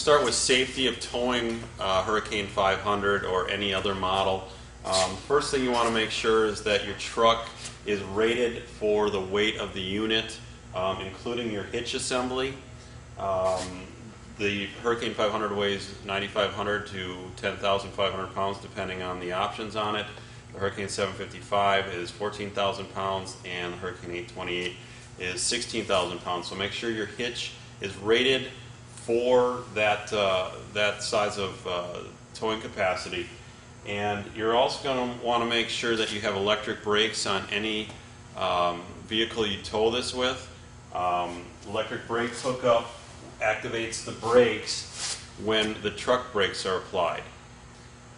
start with safety of towing Hurricane 500 or any other model. First thing you want to make sure is that your truck is rated for the weight of the unit, including your hitch assembly. The Hurricane 500 weighs 9,500 to 10,500 pounds depending on the options on it. The Hurricane 755 is 14,000 pounds and the Hurricane 828 is 16,000 pounds. So make sure your hitch is rated for that size of towing capacity. And you're also going to want to make sure that you have electric brakes on any vehicle you tow this with. Electric brakes hookup activates the brakes when the truck brakes are applied.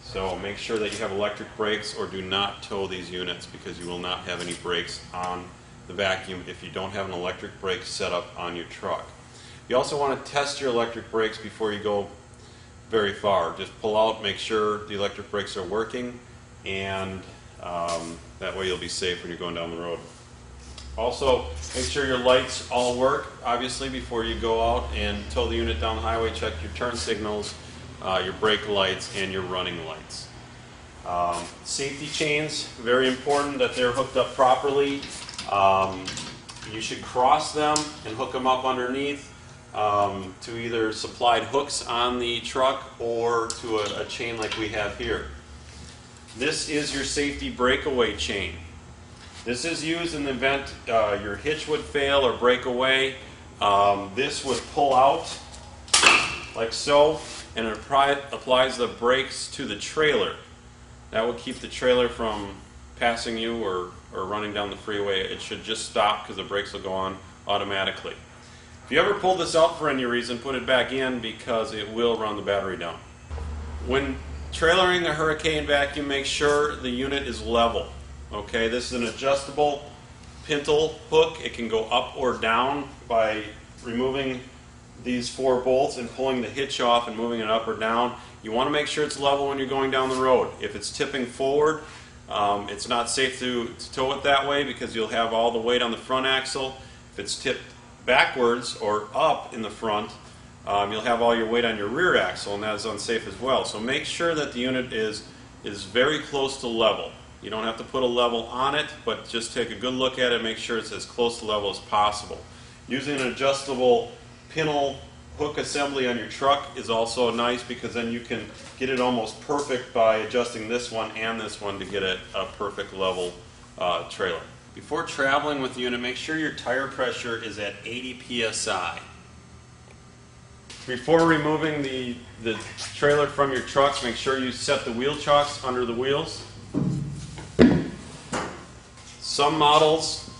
So make sure that you have electric brakes or do not tow these units because you will not have any brakes on the vacuum if you don't have an electric brake set up on your truck. You also want to test your electric brakes before you go very far. Just pull out, make sure the electric brakes are working, and that way you'll be safe when you're going down the road. Also, make sure your lights all work, obviously, before you go out and tow the unit down the highway. Check your turn signals, your brake lights, and your running lights. Safety chains, very important that they're hooked up properly. You should cross them and hook them up underneath to either supplied hooks on the truck or to a chain like we have here. This is your safety breakaway chain. This is used in the event your hitch would fail or break away. This would pull out like so, and it applies the brakes to the trailer. That would keep the trailer from passing you or running down the freeway. It should just stop because the brakes will go on automatically. If you ever pull this out for any reason, put it back in because it will run the battery down. When trailering the Hurricane vacuum, make sure the unit is level. Okay, this is an adjustable pintle hook. It can go up or down by removing these 4 bolts and pulling the hitch off and moving it up or down. You want to make sure it's level when you're going down the road. If it's tipping forward, it's not safe to tow it that way because you'll have all the weight on the front axle. If it's tipped backwards or up in the front, you'll have all your weight on your rear axle, and that is unsafe as well. So make sure that the unit is very close to level. You don't have to put a level on it, but just take a good look at it, make sure it's as close to level as possible. Using an adjustable pintle hook assembly on your truck is also nice because then you can get it almost perfect by adjusting this one and this one to get a perfect level trailer. Before traveling with the unit, make sure your tire pressure is at 80 psi. Before removing the trailer from your trucks, make sure you set the wheel chocks under the wheels. Some models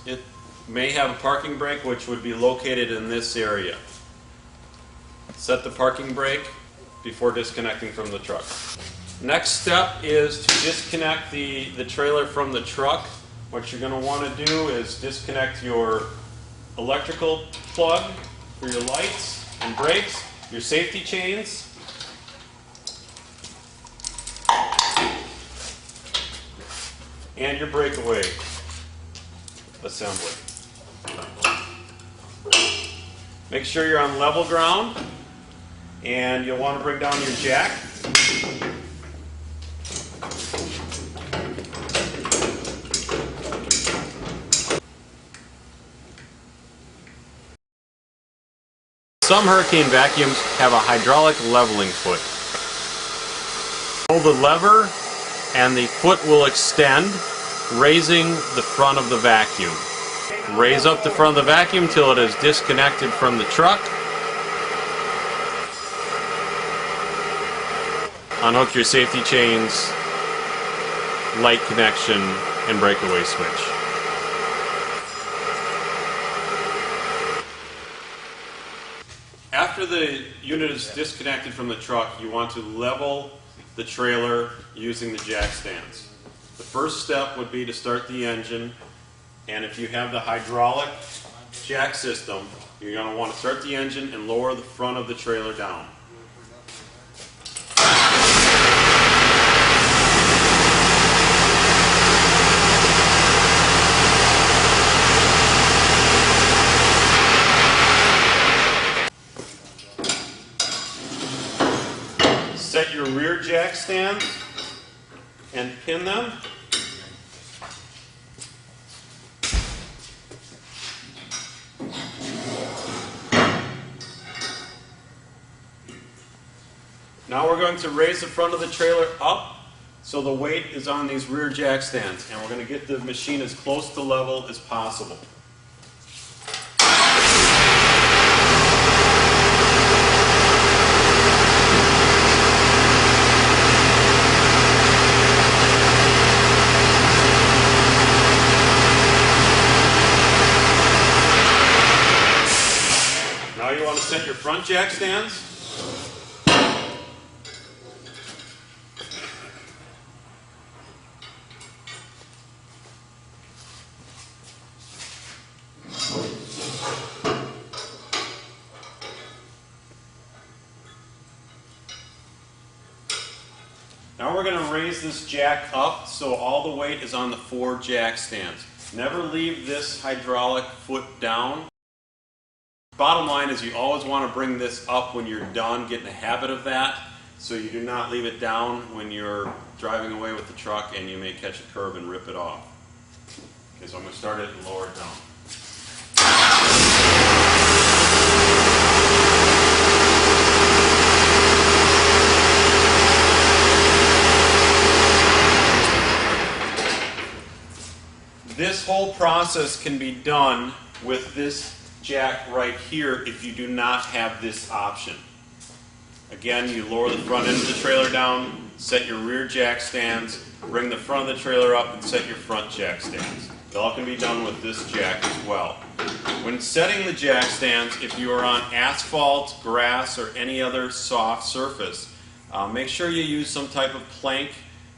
may have a parking brake which would be located in this area. Set the parking brake before disconnecting from the truck. Next step is to disconnect the trailer from the truck. What you're going to want to do is disconnect your electrical plug for your lights and brakes, your safety chains, and your breakaway assembly. Make sure you're on level ground, and you'll want to bring down your jack. Some Hurricane vacuums have a hydraulic leveling foot. Pull the lever and the foot will extend, raising the front of the vacuum. Raise up the front of the vacuum till it is disconnected from the truck. Unhook your safety chains, light connection, and breakaway switch. After the unit is disconnected from the truck, you want to level the trailer using the jack stands. The first step would be to start the engine, and if you have the hydraulic jack system, you're going to want to start the engine and lower the front of the trailer down. and pin them. Now we're going to raise the front of the trailer up so the weight is on these rear jack stands, and we're going to get the machine as close to level as possible. Now you want to set your front jack stands. Now we're going to raise this jack up so all the weight is on the 4 jack stands. Never leave this hydraulic foot down. Bottom line is you always want to bring this up when you're done, get in the habit of that, so you do not leave it down when you're driving away with the truck and you may catch a curb and rip it off. Okay, so I'm going to start it and lower it down. This whole process can be done with this jack right here if you do not have this option. Again, you lower the front end of the trailer down, set your rear jack stands, bring the front of the trailer up and set your front jack stands. It all can be done with this jack as well. When setting the jack stands, if you are on asphalt, grass, or any other soft surface, make sure you use some type of plank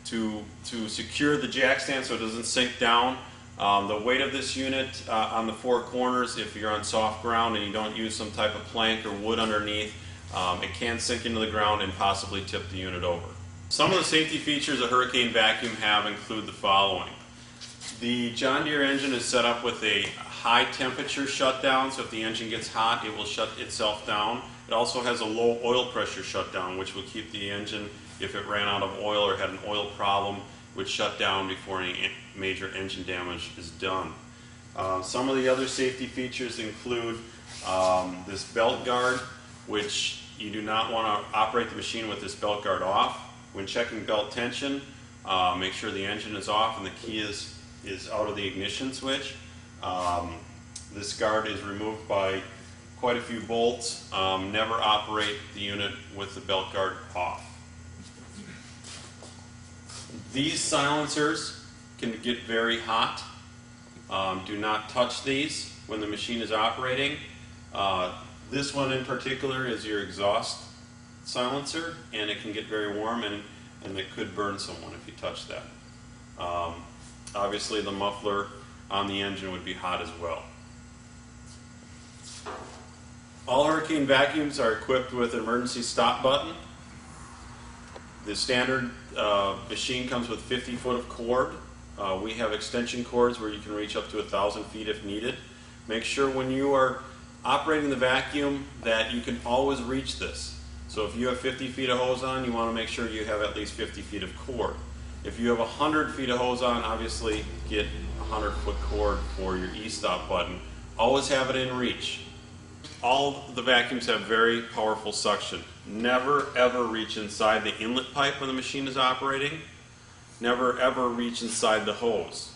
to secure the jack stand so it doesn't sink down. The weight of this unit on the 4 corners, if you're on soft ground and you don't use some type of plank or wood underneath, it can sink into the ground and possibly tip the unit over. Some of the safety features a Hurricane vacuum have include the following. The John Deere engine is set up with a high temperature shutdown, so if the engine gets hot it will shut itself down. It also has a low oil pressure shutdown, which will keep the engine, if it ran out of oil or had an oil problem, would shut down before any major engine damage is done. Some of the other safety features include this belt guard, which you do not want to operate the machine with this belt guard off. When checking belt tension, make sure the engine is off and the key is out of the ignition switch. This guard is removed by quite a few bolts. Never operate the unit with the belt guard off. These silencers can get very hot. Do not touch these when the machine is operating. This one in particular is your exhaust silencer, and it can get very warm and it could burn someone if you touch that. Obviously the muffler on the engine would be hot as well. All Hurricane vacuums are equipped with an emergency stop button. The standard machine comes with 50 foot of cord. We have extension cords where you can reach up to 1,000 feet if needed. Make sure when you are operating the vacuum that you can always reach this. So if you have 50 feet of hose on, you want to make sure you have at least 50 feet of cord. If you have 100 feet of hose on, obviously get a 100 foot cord for your e-stop button. Always have it in reach. All the vacuums have very powerful suction. Never ever reach inside the inlet pipe when the machine is operating. Never ever reach inside the hose.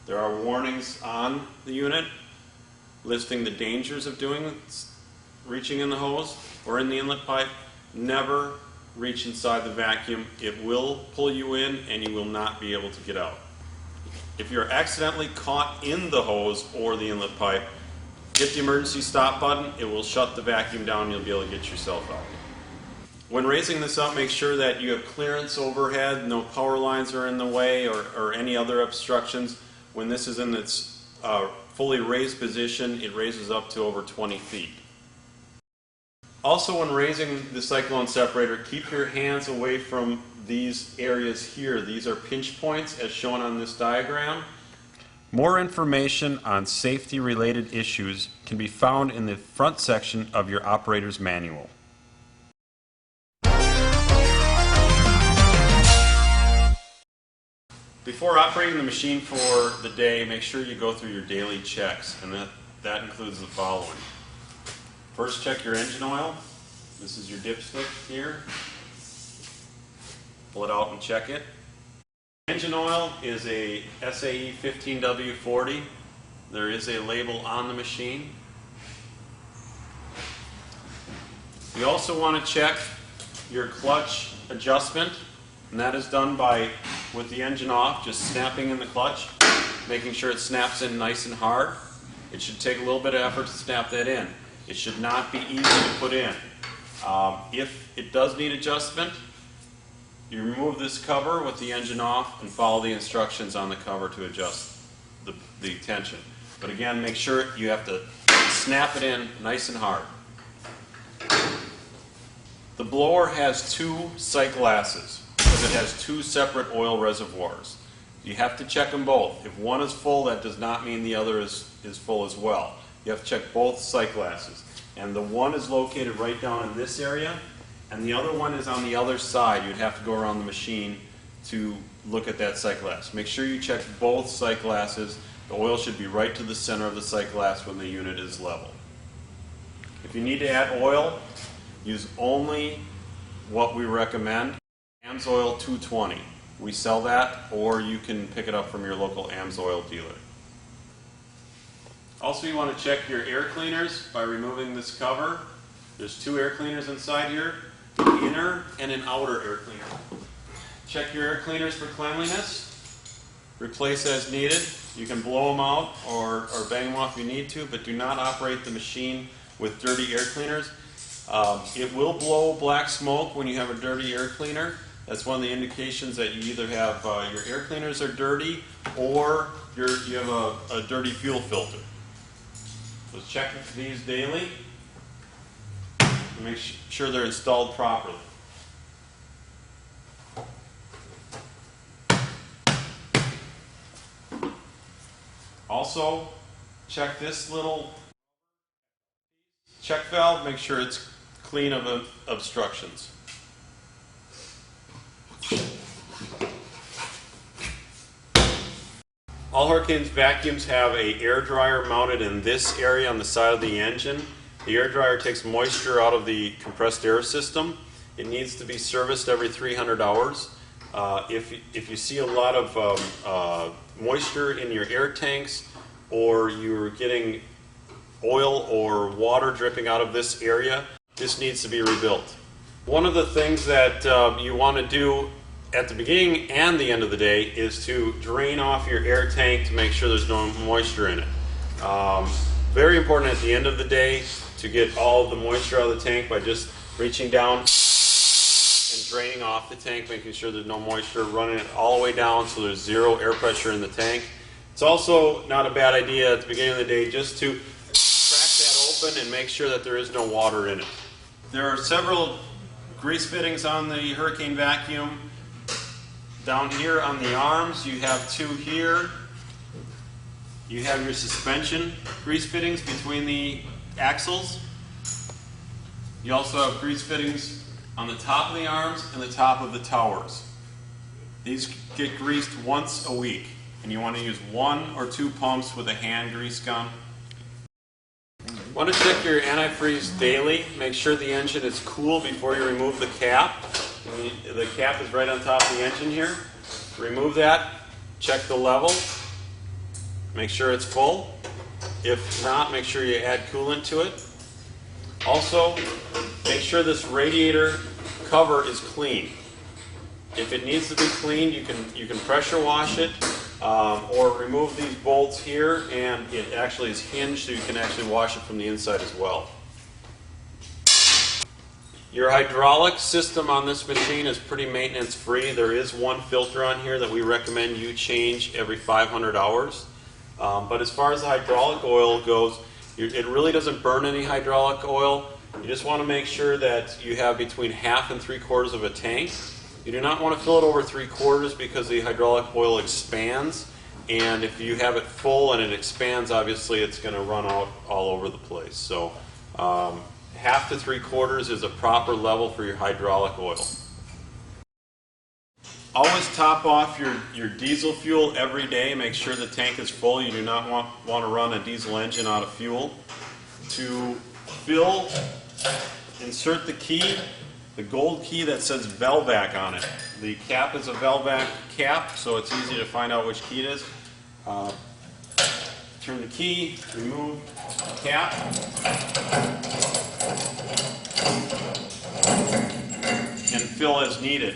There are warnings on the unit listing the dangers of reaching in the hose or in the inlet pipe. Never reach inside the vacuum. It will pull you in and you will not be able to get out. If you're accidentally caught in the hose or the inlet pipe, hit the emergency stop button. It will shut the vacuum down and you'll be able to get yourself out. When raising this up, make sure that you have clearance overhead, no power lines are in the way or any other obstructions. When this is in its fully raised position, it raises up to over 20 feet. Also, when raising the cyclone separator, keep your hands away from these areas here. These are pinch points as shown on this diagram. More information on safety-related issues can be found in the front section of your operator's manual. Before operating the machine for the day, make sure you go through your daily checks, and that includes the following. First, check your engine oil. This is your dipstick here. Pull it out and check it. Engine oil is a SAE 15W40. There is a label on the machine. You also want to check your clutch adjustment, and that is done by, with the engine off, just snapping in the clutch, making sure it snaps in nice and hard. It should take a little bit of effort to snap that in. It should not be easy to put in. If it does need adjustment, you remove this cover with the engine off and follow the instructions on the cover to adjust the tension. But again, make sure you have to snap it in nice and hard. The blower has two sight glasses because it has two separate oil reservoirs. You have to check them both. If one is full, that does not mean the other is full as well. You have to check both sight glasses. And the one is located right down in this area, and the other one is on the other side. You'd have to go around the machine to look at that sight glass. Make sure you check both sight glasses. The oil should be right to the center of the sight glass when the unit is level. If you need to add oil, use only what we recommend. AMSOIL 220. We sell that, or you can pick it up from your local AMSOIL dealer. Also, you want to check your air cleaners by removing this cover. There's two air cleaners inside here, an inner and an outer air cleaner. Check your air cleaners for cleanliness. Replace as needed. You can blow them out or bang them off if you need to, but do not operate the machine with dirty air cleaners. It will blow black smoke when you have a dirty air cleaner. That's one of the indications that you either have your air cleaners are dirty or you have a dirty fuel filter. So check these daily and make sure they're installed properly. Also, check this little check valve, make sure it's clean of obstructions. All Hurricane's vacuums have an air dryer mounted in this area on the side of the engine. The air dryer takes moisture out of the compressed air system. It needs to be serviced every 300 hours. If you see a lot of moisture in your air tanks, or you're getting oil or water dripping out of this area, this needs to be rebuilt. One of the things that you want to do at the beginning and the end of the day is to drain off your air tank to make sure there's no moisture in it. Very important at the end of the day to get all of the moisture out of the tank by just reaching down and draining off the tank, making sure there's no moisture, running it all the way down so there's zero air pressure in the tank. It's also not a bad idea at the beginning of the day just to crack that open and make sure that there is no water in it. There are several grease fittings on the Hurricane vacuum. Down here on the arms, you have two here. You have your suspension grease fittings between the axles. You also have grease fittings on the top of the arms and the top of the towers. These get greased once a week, and you want to use 1 or 2 pumps with a hand grease gun. You want to check your antifreeze daily. Make sure the engine is cool before you remove the cap. The cap is right on top of the engine here. Remove that, check the level, make sure it's full. If not, make sure you add coolant to it. Also, make sure this radiator cover is clean. If it needs to be cleaned, you can pressure wash it or remove these bolts here, and it actually is hinged so you can actually wash it from the inside as well. Your hydraulic system on this machine is pretty maintenance free. There is one filter on here that we recommend you change every 500 hours. But as far as the hydraulic oil goes, it really doesn't burn any hydraulic oil. You just want to make sure that you have between 1/2 and 3/4 of a tank. You do not want to fill it over 3/4 because the hydraulic oil expands, and if you have it full and it expands, obviously it's going to run out all over the place. So 1/2 to 3/4 is a proper level for your hydraulic oil. Always top off your diesel fuel every day. Make sure the tank is full. You do not want to run a diesel engine out of fuel. To fill, insert the key, the gold key that says Velvac on it. The cap is a Velvac cap, so it's easy to find out which key it is. Turn the key, remove the cap, and fill as needed.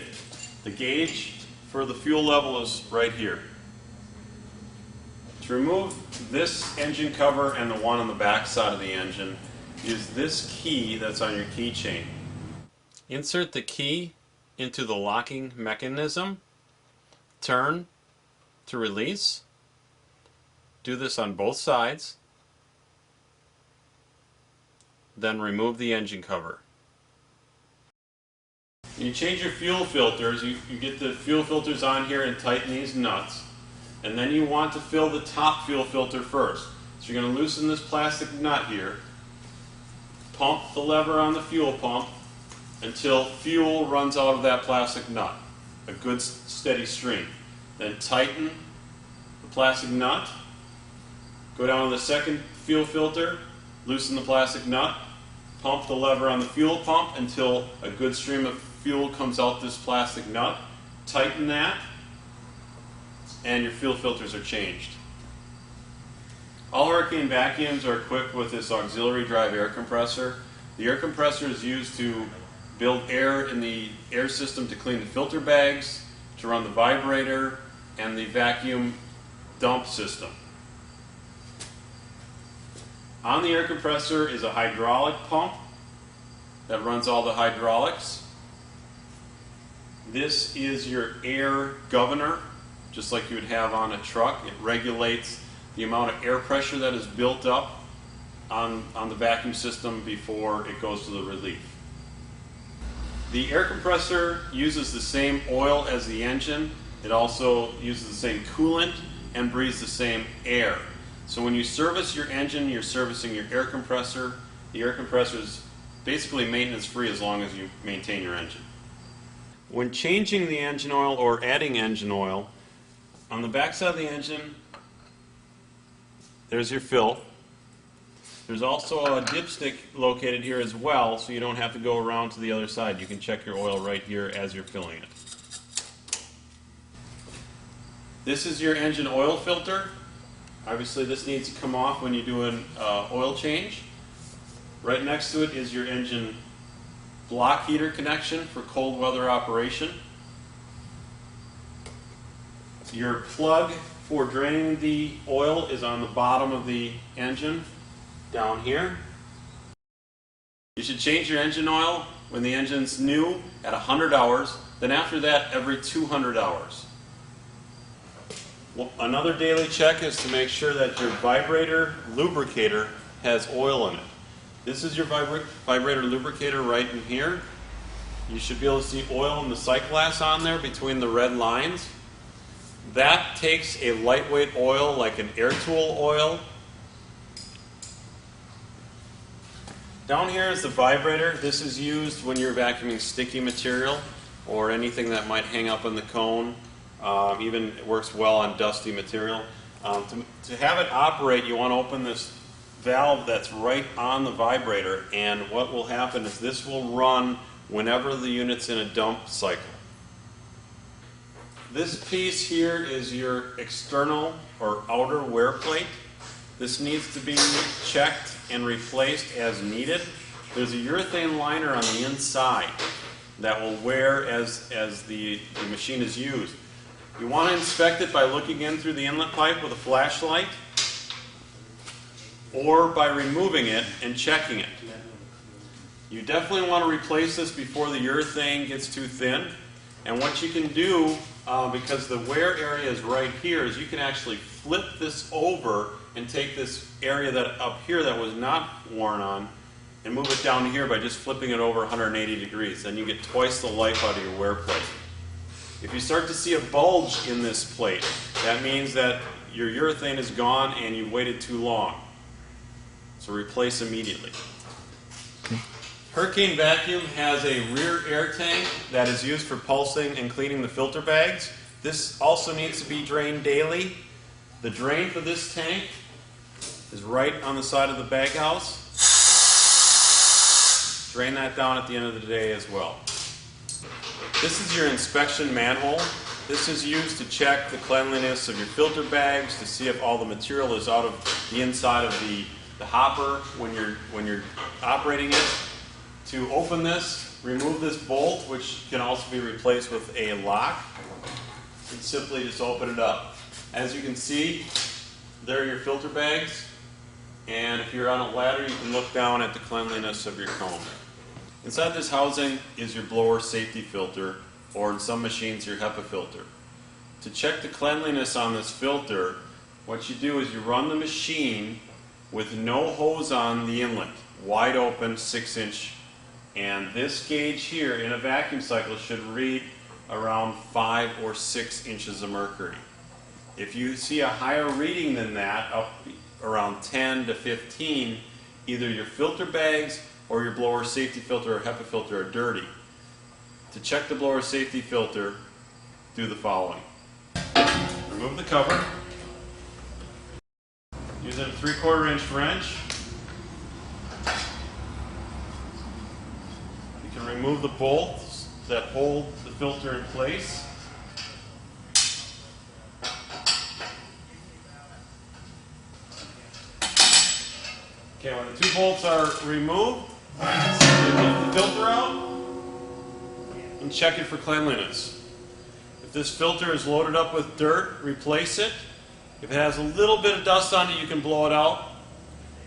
The gauge for the fuel level is right here. To remove this engine cover and the one on the back side of the engine is this key that's on your keychain. Insert the key into the locking mechanism, turn to release. Do this on both sides, then remove the engine cover. When you change your fuel filters, you get the fuel filters on here and tighten these nuts. And then you want to fill the top fuel filter first. So you're going to loosen this plastic nut here, pump the lever on the fuel pump until fuel runs out of that plastic nut, a good steady stream. Then tighten the plastic nut, go down to the second fuel filter, loosen the plastic nut, pump the lever on the fuel pump until a good stream of fuel comes out this plastic nut, tighten that, and your fuel filters are changed. All Hurricane vacuums are equipped with this auxiliary drive air compressor. The air compressor is used to build air in the air system to clean the filter bags, to run the vibrator, and the vacuum dump system. On the air compressor is a hydraulic pump that runs all the hydraulics. This is your air governor, just like you would have on a truck. It regulates the amount of air pressure that is built up on the vacuum system before it goes to the relief. The air compressor uses the same oil as the engine. It also uses the same coolant and breathes the same air. So when you service your engine, you're servicing your air compressor. The air compressor is basically maintenance free as long as you maintain your engine. When changing the engine oil or adding engine oil, on the back side of the engine, there's your fill. There's also a dipstick located here as well, so you don't have to go around to the other side. You can check your oil right here as you're filling it. This is your engine oil filter. Obviously this needs to come off when you do an oil change. Right next to it is your engine block heater connection for cold weather operation. Your plug for draining the oil is on the bottom of the engine down here. You should change your engine oil when the engine's new at 100 hours, then after that every 200 hours. Well, another daily check is to make sure that your vibrator lubricator has oil in it. This is your vibrator lubricator right in here. You should be able to see oil in the sight glass on there between the red lines. That takes a lightweight oil like an air tool oil. Down here is the vibrator. This is used when you're vacuuming sticky material or anything that might hang up in the cone. Even it works well on dusty material. To have it operate, you want to open this valve that's right on the vibrator, and what will happen is this will run whenever the unit's in a dump cycle. This piece here is your external or outer wear plate. This needs to be checked and replaced as needed. There's a urethane liner on the inside that will wear as the machine is used. You want to inspect it by looking in through the inlet pipe with a flashlight or by removing it and checking it. You definitely want to replace this before the urethane gets too thin. And what you can do, because the wear area is right here, is you can actually flip this over and take this area that up here that was not worn on and move it down here by just flipping it over 180 degrees. Then you get twice the life out of your wear plate. If you start to see a bulge in this plate, that means that your urethane is gone and you waited too long. So replace immediately. Hurricane Vacuum has a rear air tank that is used for pulsing and cleaning the filter bags. This also needs to be drained daily. The drain for this tank is right on the side of the bag house. Drain that down at the end of the day as well. This is your inspection manhole. This is used to check the cleanliness of your filter bags, to see if all the material is out of the inside of the hopper when you're operating it. To open this, remove this bolt, which can also be replaced with a lock, and simply just open it up. As you can see, there are your filter bags, and if you're on a ladder, you can look down at the cleanliness of your comb. Inside this housing is your blower safety filter, or in some machines your HEPA filter. To check the cleanliness on this filter, what you do is you run the machine with no hose on the inlet, wide open 6-inch, and this gauge here in a vacuum cycle should read around 5 or 6 inches of mercury. If you see a higher reading than that, up around 10 to 15, either your filter bags or your blower safety filter or HEPA filter are dirty. To check the blower safety filter, do the following. Remove the cover. Use a 3/4 inch wrench. You can remove the bolts that hold the filter in place. Okay, when the 2 bolts are removed, you lift the filter out and check it for cleanliness. If this filter is loaded up with dirt, replace it. If it has a little bit of dust on it, you can blow it out.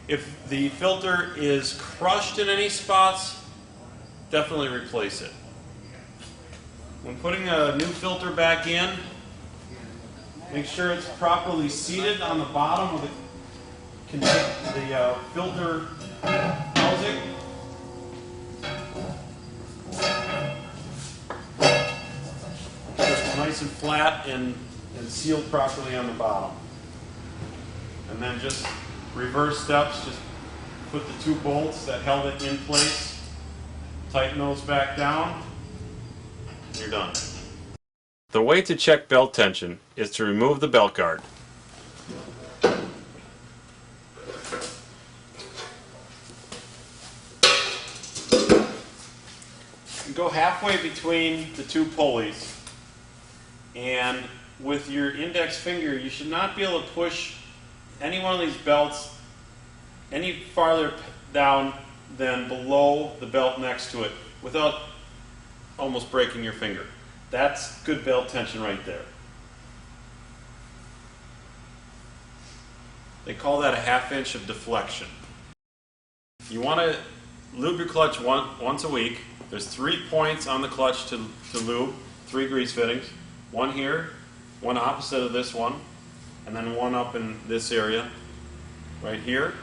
If the filter is crushed in any spots, definitely replace it. When putting a new filter back in, make sure it's properly seated on the bottom of the filter housing. It's nice and flat and sealed properly on the bottom. And then just reverse steps, just put the 2 bolts that held it in place, tighten those back down, and you're done. The way to check belt tension is to remove the belt guard. Go halfway between the 2 pulleys, and with your index finger you should not be able to push any one of these belts any farther down than below the belt next to it without almost breaking your finger. That's good belt tension right there. They call that a 1/2 inch of deflection. You want to lube your clutch once a week. There's 3 points on the clutch to lube, 3 grease fittings. One here, one opposite of this one, and then one up in this area, right here.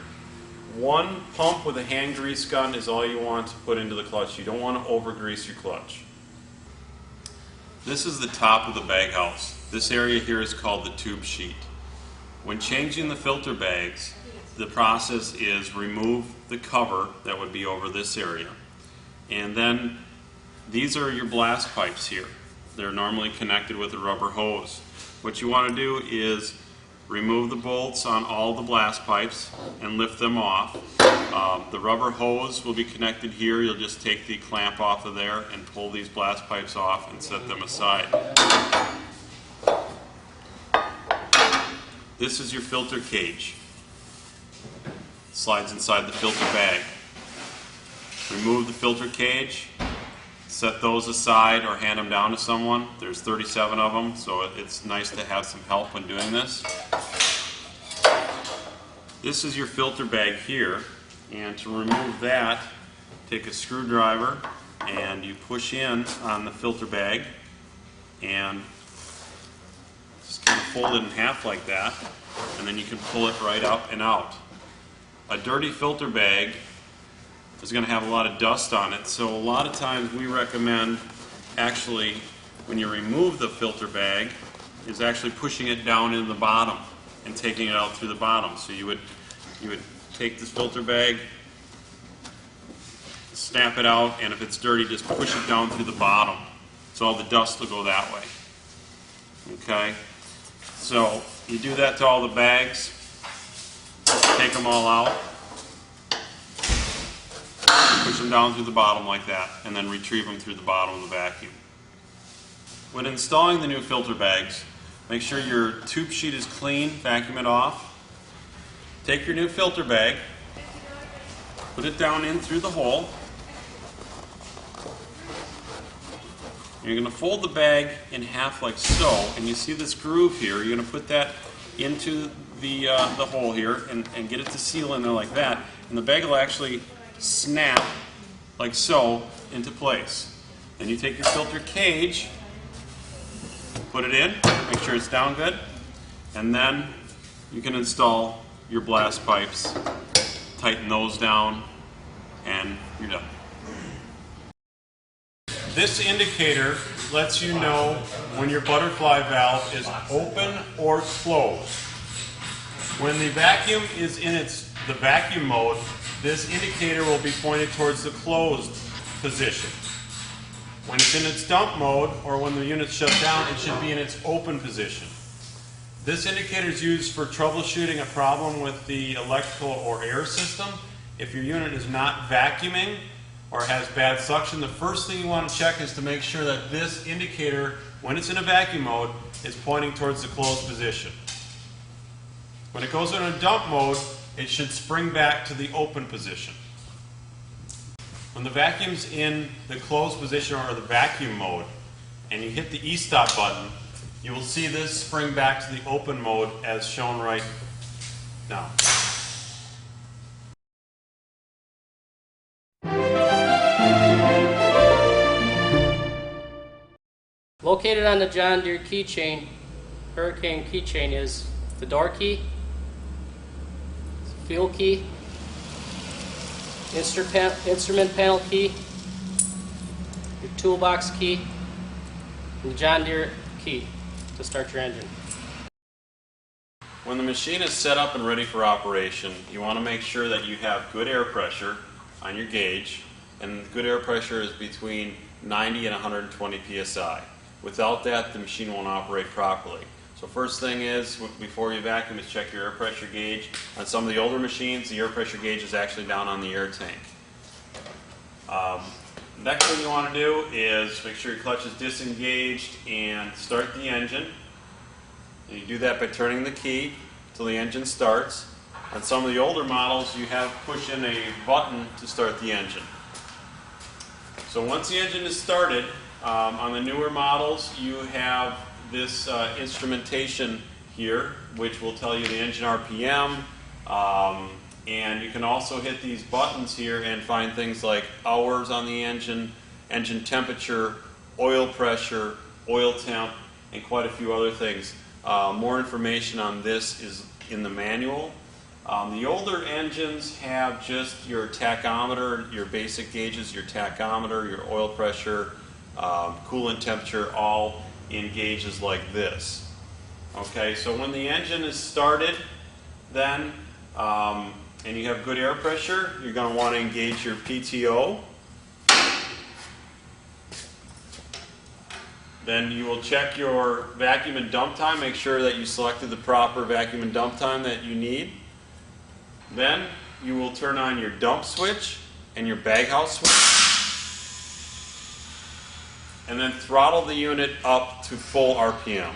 1 pump with a hand grease gun is all you want to put into the clutch. You don't want to over grease your clutch. This is the top of the bag house. This area here is called the tube sheet. When changing the filter bags, the process is remove the cover that would be over this area. And then these are your blast pipes here. They're normally connected with a rubber hose. What you want to do is remove the bolts on all the blast pipes and lift them off. The rubber hose will be connected here. You'll just take the clamp off of there and pull these blast pipes off and set them aside. This is your filter cage. It slides inside the filter bag. Remove the filter cage, set those aside or hand them down to someone. There's 37 of them, so it's nice to have some help when doing this. This is your filter bag here, and to remove that, take a screwdriver and you push in on the filter bag and just kind of fold it in half like that, and then you can pull it right up and out. A dirty filter bag is going to have a lot of dust on it, so a lot of times we recommend actually when you remove the filter bag is actually pushing it down in the bottom and taking it out through the bottom. So you would take this filter bag, snap it out, and if it's dirty, just push it down through the bottom. So all the dust will go that way. Okay? So you do that to all the bags. Take them all out. Push them down through the bottom like that, and then retrieve them through the bottom of the vacuum. When installing the new filter bags, make sure your tube sheet is clean, vacuum it off. Take your new filter bag, put it down in through the hole. You're going to fold the bag in half like so, and you see this groove here. You're going to put that into the hole here and get it to seal in there like that, and the bag will actually snap like so into place. Then you take your filter cage, put it in, make sure it's down good, and then you can install your blast pipes, tighten those down, and you're done. This indicator lets you know when your butterfly valve is open or closed. When the vacuum is in the vacuum mode, this indicator will be pointed towards the closed position. When it's in its dump mode, or when the unit's shut down, it should be in its open position. This indicator is used for troubleshooting a problem with the electrical or air system. If your unit is not vacuuming or has bad suction, the first thing you want to check is to make sure that this indicator, when it's in a vacuum mode, is pointing towards the closed position. When it goes into dump mode, it should spring back to the open position. When the vacuum's in the closed position or the vacuum mode, and you hit the e-stop button, you will see this spring back to the open mode as shown right now. Located on the John Deere keychain, Hurricane keychain, is the door key, fuel key, instrument panel key, your toolbox key, and the John Deere key to start your engine. When the machine is set up and ready for operation, you want to make sure that you have good air pressure on your gauge, and good air pressure is between 90 and 120 psi. Without that, the machine won't operate properly. So first thing is, before you vacuum, is check your air pressure gauge. On some of the older machines, the air pressure gauge is actually down on the air tank. Next thing you want to do is make sure your clutch is disengaged and start the engine. And you do that by turning the key until the engine starts. On some of the older models, you have push in a button to start the engine. So once the engine is started, on the newer models, you have this instrumentation here, which will tell you the engine RPM, and you can also hit these buttons here and find things like hours on the engine, engine temperature, oil pressure, oil temp, and quite a few other things. More information on this is in the manual. The older engines have just your tachometer, your basic gauges, your tachometer, your oil pressure, coolant temperature, all in gauges like this. Okay, so when the engine is started, then, and you have good air pressure, you're going to want to engage your PTO. Then you will check your vacuum and dump time, make sure that you selected the proper vacuum and dump time that you need. Then you will turn on your dump switch and your baghouse switch, and then throttle the unit up to full RPM.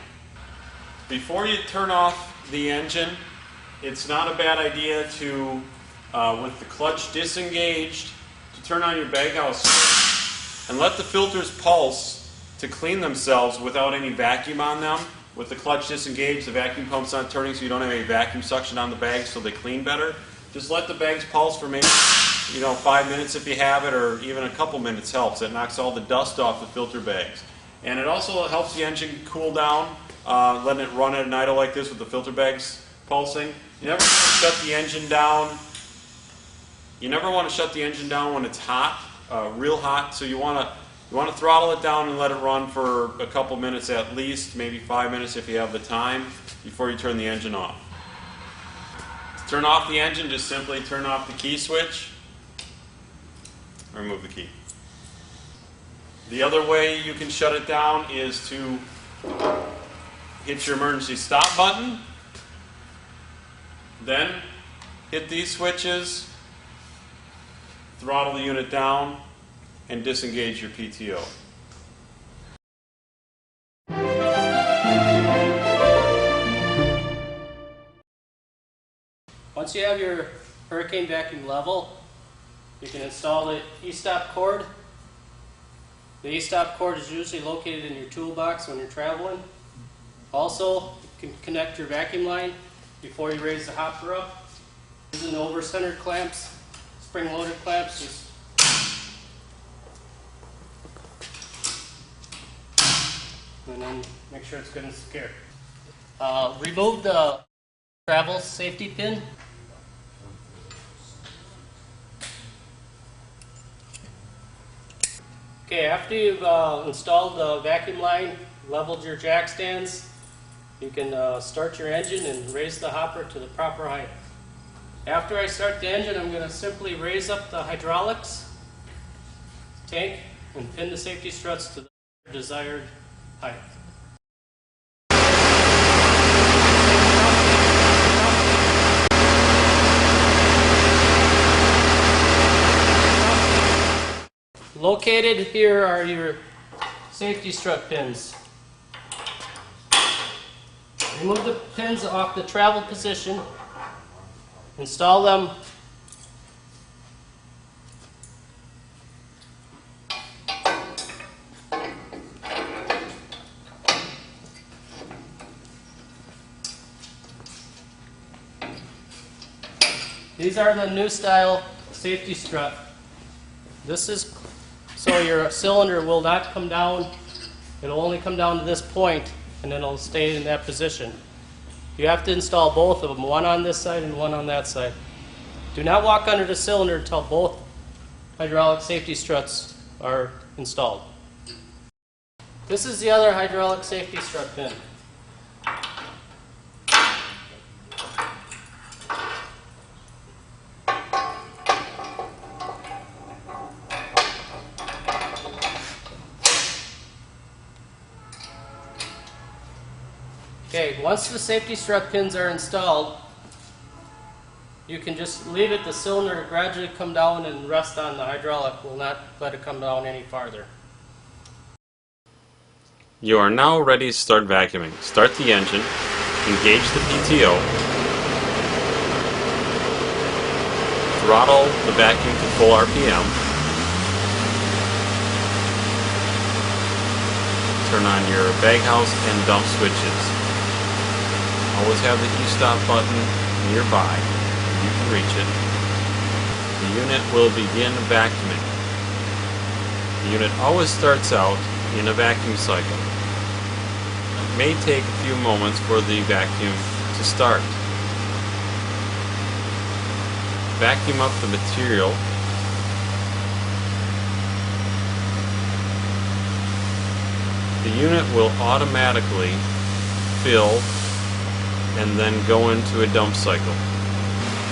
Before you turn off the engine, it's not a bad idea to, with the clutch disengaged, to turn on your baghouse switch and let the filters pulse to clean themselves without any vacuum on them. With the clutch disengaged, the vacuum pump's not turning, so you don't have any vacuum suction on the bags, so they clean better. Just let the bags pulse for maybe 5 minutes if you have it, or even a couple minutes helps. It knocks all the dust off the filter bags. And it also helps the engine cool down, letting it run at an idle like this with the filter bags pulsing. You never want to shut the engine down. You never want to shut the engine down when it's hot, real hot. So you want to throttle it down and let it run for a couple minutes at least, maybe 5 minutes if you have the time, before you turn the engine off. To turn off the engine, just simply turn off the key switch. remove the key. The other way you can shut it down is to hit your emergency stop button, then hit these switches, throttle the unit down, and disengage your PTO. Once you have your hurricane vacuum level, you can install the e-stop cord. The e-stop cord is usually located in your toolbox when you're traveling. Also, you can connect your vacuum line before you raise the hopper up. Using the over-centered clamps, spring-loaded clamps, just and then make sure it's good and secure. Remove the travel safety pin. Okay, after you've installed the vacuum line, leveled your jack stands, you can start your engine and raise the hopper to the proper height. After I start the engine, I'm going to simply raise up the hydraulics tank and pin the safety struts to the desired height. Located here are your safety strut pins. Remove the pins off the travel position. Install them These are the new style safety strut. This is so your cylinder will not come down. It'll only come down to this point and then it'll stay in that position. You have to install both of them, one on this side and one on that side. Do not walk under the cylinder until both hydraulic safety struts are installed. This is the other hydraulic safety strut pin. Okay, once the safety strut pins are installed, you can just leave it, the cylinder to gradually come down and rest on the hydraulic. Will not let it come down any farther. You are now ready to start vacuuming. Start the engine, engage the PTO, throttle the vacuum to full RPM, turn on your baghouse and dump switches. Always have the e-stop button nearby. You can reach it. The unit will begin vacuuming. The unit always starts out in a vacuum cycle. It may take a few moments for the vacuum to start. Vacuum up the material. The unit will automatically fill and then go into a dump cycle.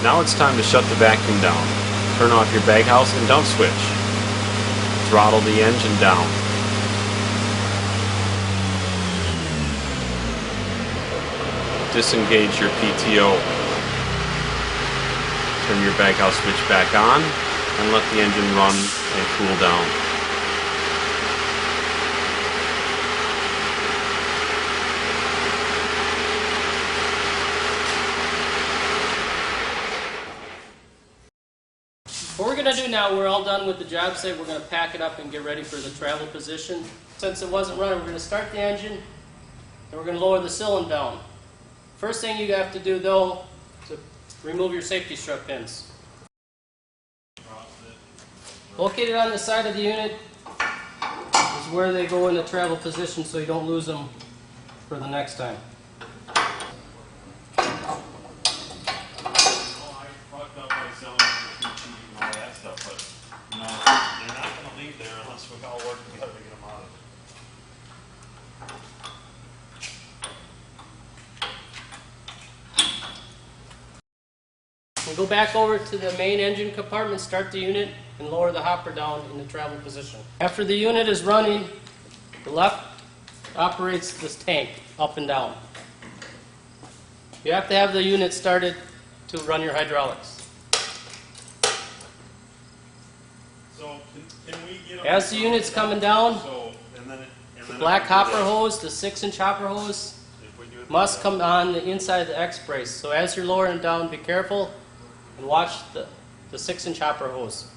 Now it's time to shut the vacuum down. Turn off your baghouse and dump switch. Throttle the engine down. Disengage your PTO. Turn your baghouse switch back on and let the engine run and cool down. What we're going to do now, we're all done with the job site. We're going to pack it up and get ready for the travel position. Since it wasn't running, we're going to start the engine and we're going to lower the cylinder down. First thing you have to do though is remove your safety strut pins. Located on the side of the unit is where they go in the travel position so you don't lose them for the next time. We all work together to get them out of it. We'll go back over to the main engine compartment, start the unit, and lower the hopper down in the travel position. After the unit is running, the left operates this tank up and down. You have to have the unit started to run your hydraulics. So can we get As the unit's coming down, So and then the black hopper hose, the 6-inch hopper hose, must come on the inside of the X brace. So as you're lowering it down, be careful and watch the 6-inch hopper hose.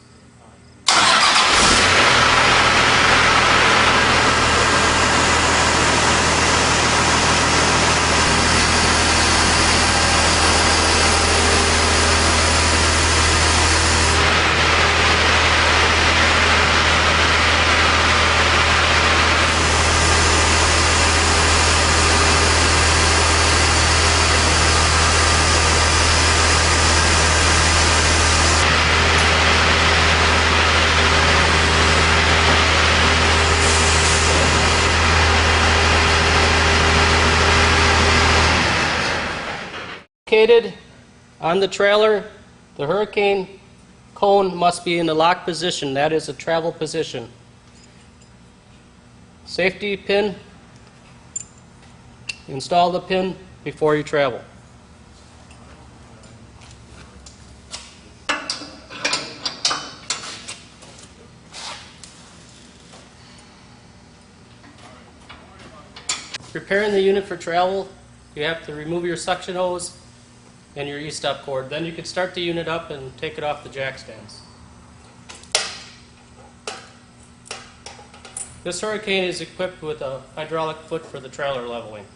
Located on the trailer, the hurricane cone must be in the lock position. That is a travel position. Safety pin, install the pin before you travel. Preparing the unit for travel, you have to remove your suction hose and your E-stop cord. Then you can start the unit up and take it off the jack stands. This hurricane is equipped with a hydraulic foot for the trailer leveling.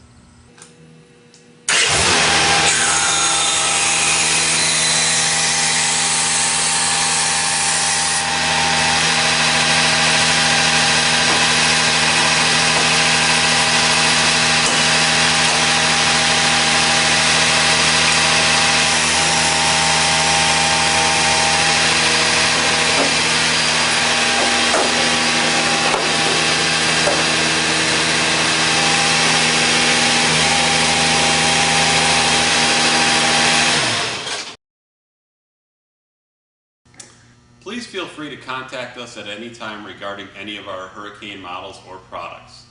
Please feel free to contact us at any time regarding any of our hurricane models or products.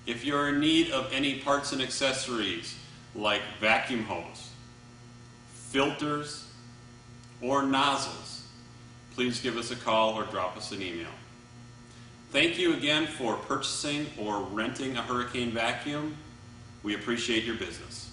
If you're in need of any parts and accessories like vacuum hose, filters, or nozzles, please give us a call or drop us an email. Thank you again for purchasing or renting a hurricane vacuum. We appreciate your business.